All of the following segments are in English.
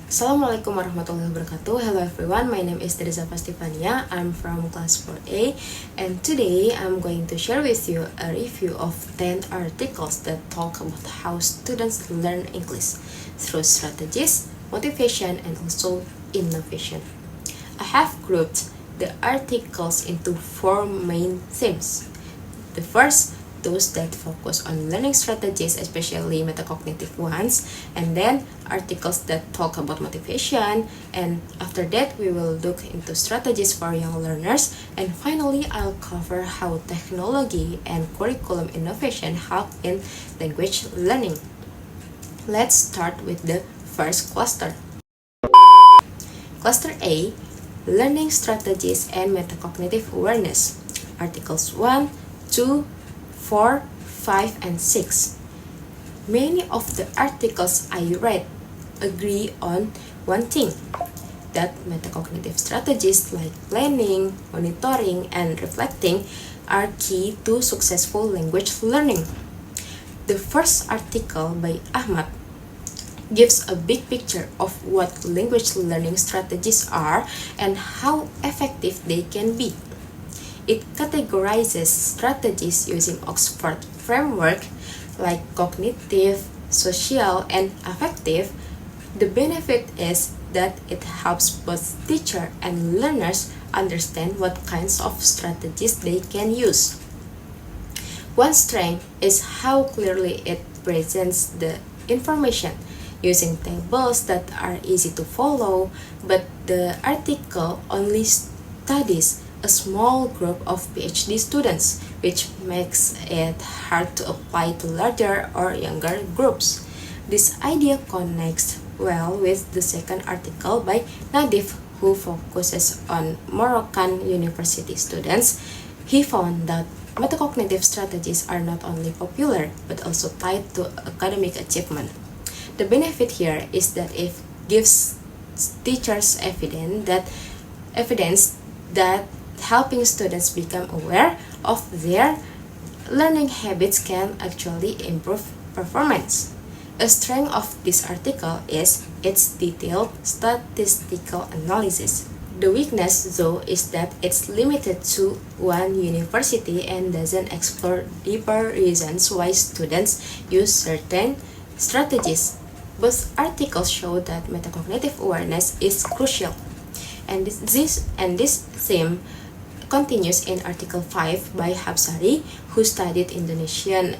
Assalamualaikum warahmatullahi wabarakatuh. Hello everyone, my name is Teresa Pastifania. I'm from class 4A, and today I'm going to share with you a review of 10 articles that talk about how students learn English through strategies, motivation, and also innovation. I have grouped the articles into 4 main themes. The first, those that focus on learning strategies, especially metacognitive ones, and then articles that talk about motivation, and after that we will look into strategies for young learners, and finally I'll cover how technology and curriculum innovation help in language learning. Let's start with the first cluster. Cluster A, Learning Strategies and Metacognitive Awareness, Articles 1, 2, 4, 5, and 6. Many of the articles I read agree on one thing, that metacognitive strategies like planning, monitoring, and reflecting are key to successful language learning. The first article by Ahmad gives a big picture of what language learning strategies are and how effective they can be. It categorizes strategies using Oxford framework like cognitive, social, and affective. The benefit is that it helps both teacher and learners understand what kinds of strategies they can use. One strength is how clearly it presents the information using tables that are easy to follow, but the article only studies a small group of PhD students, which makes it hard to apply to larger or younger groups. This idea connects well with the second article by Nadif, who focuses on Moroccan university students. He found that metacognitive strategies are not only popular but also tied to academic achievement. The benefit here is that it gives teachers evidence that helping students become aware of their learning habits can actually improve performance. A strength of this article is its detailed statistical analysis. The weakness, though, is that it's limited to one university and doesn't explore deeper reasons why students use certain strategies. Both articles show that metacognitive awareness is crucial, and this theme continues in Article 5 by Habsari, who studied Indonesian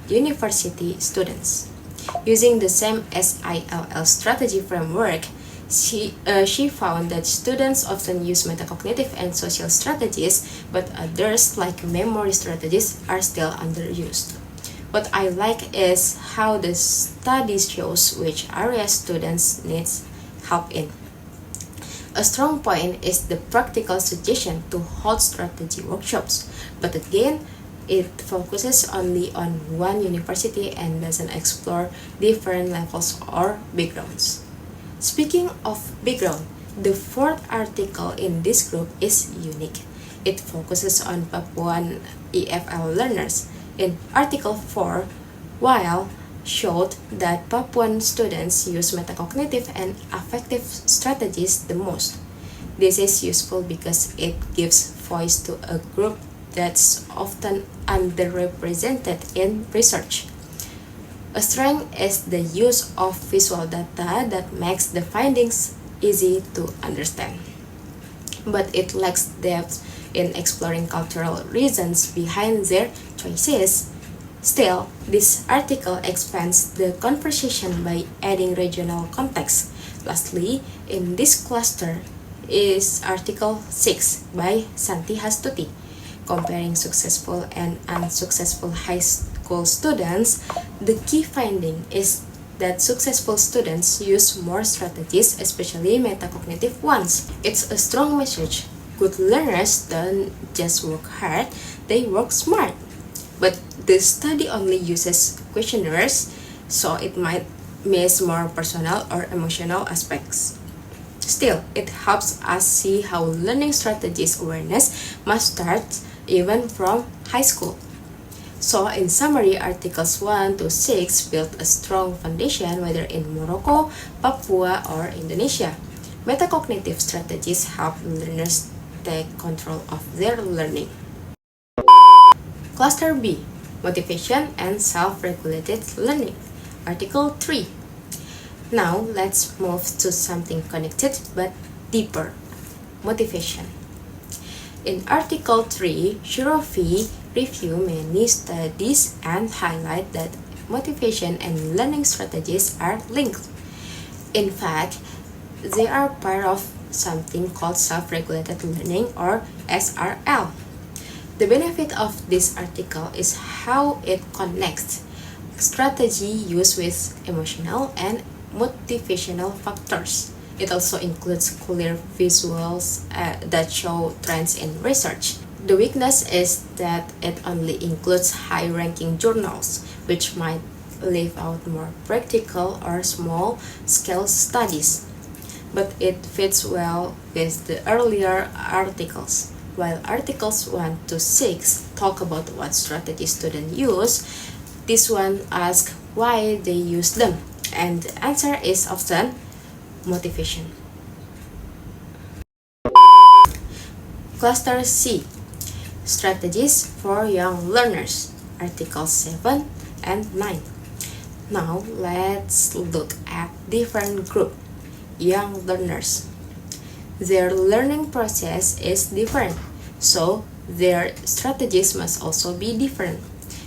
university students. Using the same SILL strategy framework, she found that students often use metacognitive and social strategies, but others, like memory strategies, are still underused. What I like is how the study shows which areas students need help in. A strong point is the practical suggestion to hold strategy workshops, but again, it focuses only on one university and doesn't explore different levels or backgrounds. Speaking of background, the fourth article in this group is unique. It focuses on Papuan EFL learners. In Article 4, while showed that Papuan students use metacognitive and affective strategies the most. This is useful because it gives voice to a group that's often underrepresented in research. A strength is the use of visual data that makes the findings easy to understand, but it lacks depth in exploring cultural reasons behind their choices. Still, this article expands the conversation by adding regional context. Lastly, in this cluster is Article 6 by Santi Hastuti, comparing successful and unsuccessful high school students. The key finding is that successful students use more strategies, especially metacognitive ones. It's a strong message. Good learners don't just work hard, they work smart. But the study only uses questionnaires, so it might miss more personal or emotional aspects. Still, it helps us see how learning strategies awareness must start even from high school. So, in summary, Articles 1 to 6 build a strong foundation whether in Morocco, Papua, or Indonesia. Metacognitive strategies help learners take control of their learning. Cluster B, Motivation and Self-Regulated Learning. Article 3. Now, let's move to something connected but deeper. Motivation. In Article 3, Shirafi review many studies and highlight that motivation and learning strategies are linked. In fact, they are part of something called self-regulated learning or SRL. The benefit of this article is how it connects strategy used with emotional and motivational factors. It also includes clear visuals that show trends in research. The weakness is that it only includes high-ranking journals, which might leave out more practical or small-scale studies. But it fits well with the earlier articles. While Articles 1 to 6 talk about what strategies students use, this one asks why they use them, and the answer is often motivation. Cluster C, Strategies for Young Learners, Articles 7 and 9. Now let's look at different group, young learners. Their learning process is different, so their strategies must also be different.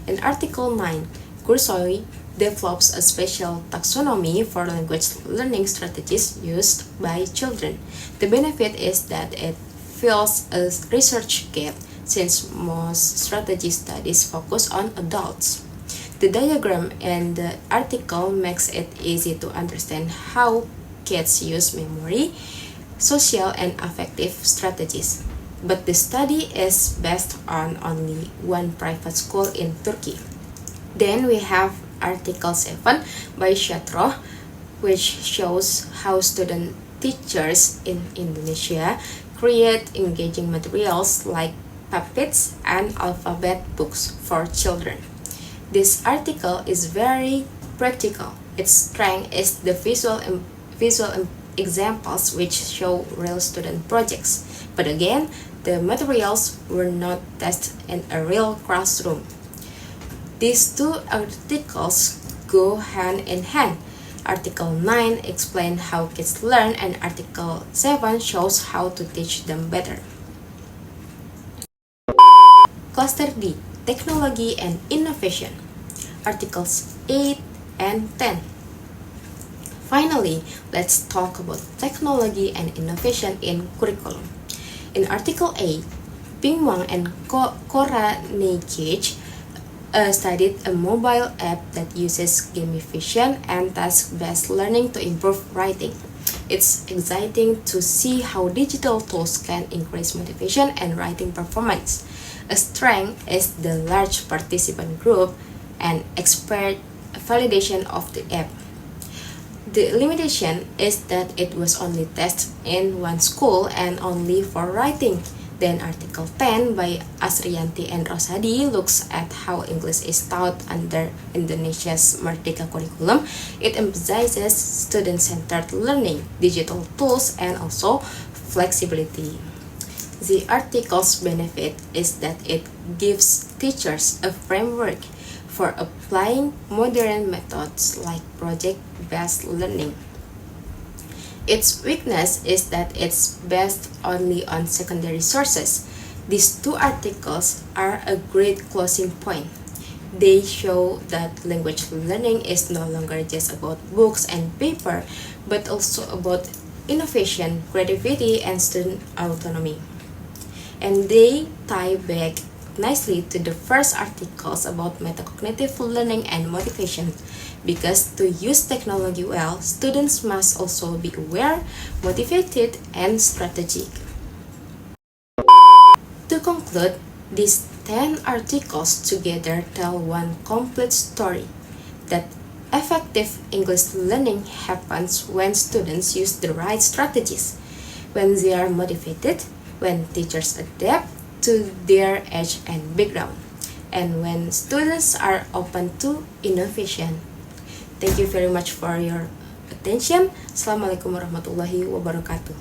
In Article 9, Kurzweil develops a special taxonomy for language learning strategies used by children. The benefit is that it fills a research gap since most strategy studies focus on adults. The diagram in the article makes it easy to understand how kids use memory, social and affective strategies. But the study is based on only one private school in Turkey. Then we have Article 7 by Shatroh, which shows how student teachers in Indonesia create engaging materials like puppets and alphabet books for children. This article is very practical. Its strength is the visual examples which show real student projects. But again, the materials were not tested in a real classroom. These two articles go hand in hand. Article 9 explains how kids learn and Article 7 shows how to teach them better. Cluster D, Technology and Innovation, Articles 8 and 10. Finally, let's talk about technology and innovation in curriculum. In Article 8, Ping Wang and Cora Neikic studied a mobile app that uses gamification and task-based learning to improve writing. It's exciting to see how digital tools can increase motivation and writing performance. A strength is the large participant group and expert validation of the app. The limitation is that it was only tested in one school and only for writing. Then Article 10 by Asriyanti and Rosadi looks at how English is taught under Indonesia's Merdeka curriculum. It emphasizes student-centered learning, digital tools, and also flexibility. The article's benefit is that it gives teachers a framework for applying modern methods like project-based learning. Its weakness is that it's based only on secondary sources. These two articles are a great closing point. They show that language learning is no longer just about books and paper, but also about innovation, creativity, and student autonomy. And they tie back nicely to the first articles about metacognitive learning and motivation, because to use technology well, students must also be aware, motivated, and strategic. To conclude, these 10 articles together tell one complete story, that effective English learning happens when students use the right strategies, when they are motivated, when teachers adapt to their age and background, and when students are open to innovation. Thank you very much for your attention. Assalamualaikum warahmatullahi wabarakatuh.